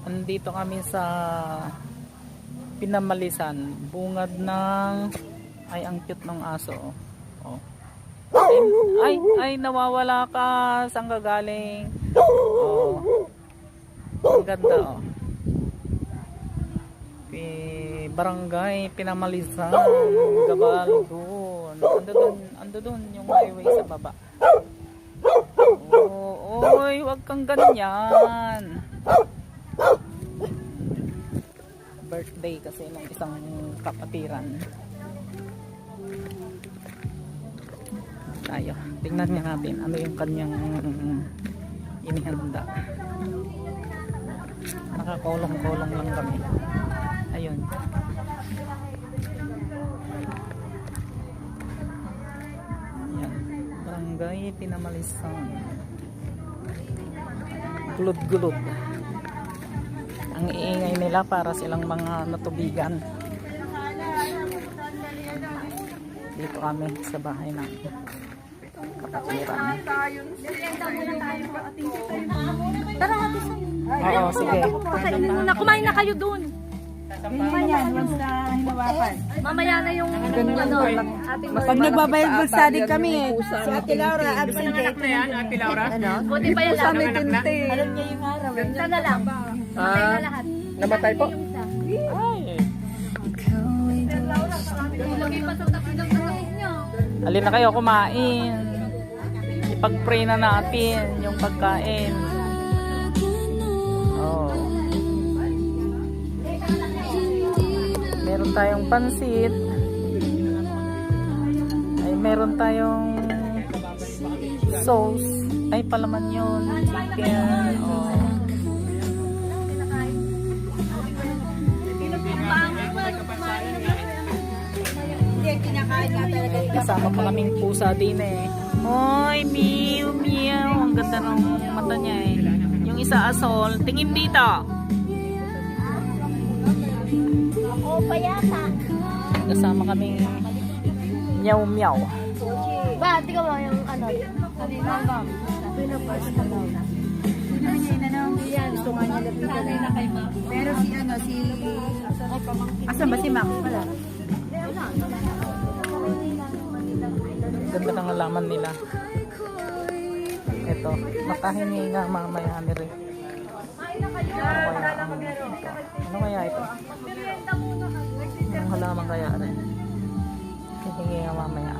Andito kami sa Pinamalisan. Bungad ng... Ay, ang cute ng aso. Oh. Ay, nawawala ka. Saan ka galing? Oh. Ang ganda, oh. Barangay Pinamalisan. Gabal doon. Ando doon yung highway sa baba. Oh, oy, wag kang ganyan. Birthday kasi ng isang kapatiran. Tayo, tingnan nga natin ano yung kanyang inihanda. Nakakolong-kolong lang kami. Ayun. Ayan. Barangay Pinamalisan. Gulod-gulod. Ang iingay nila para silang mga natubigan. Dito kami sa bahay namin. Kapatiran. Tara, ate sa Oo, sige. Kainin muna. Kumain na kayo dun. Mamaya, once na hinawakan. Mamaya na yung ano, ating Pag nagbabible study kami eh. Si Ate Laura, absent eh. Ate Laura? Ano? buti pa yan lang. Alam niya yung araw. Isa na lang. Matay na lahat. Namatay po? Lagi pa sa tabi ng tabi niyo. Alin na kayo kumain. Ipag-pray na natin yung pagkain. Oh. Meron tayong pansit. Ay, meron tayong sauce. Ay, palaman yun. Chicken. Oh. Kasama pa kaming pusa din eh. Hoy, meow, meow. Ang ganda ng mata niya eh. Yung isa asol. Tingin dito. Ako pa yata. Kasama kaming meow, meow. Ba, tingnan mo yung ano. Gusto nga niya lapitan. Pero si ano, si... Asan ba si Max? Wala. Ganda ng halaman nila. Ito, makahingi nga mamaya ni Rin. Ano kaya ito? Anong halaman kaya rin? Hihingi nga mamaya.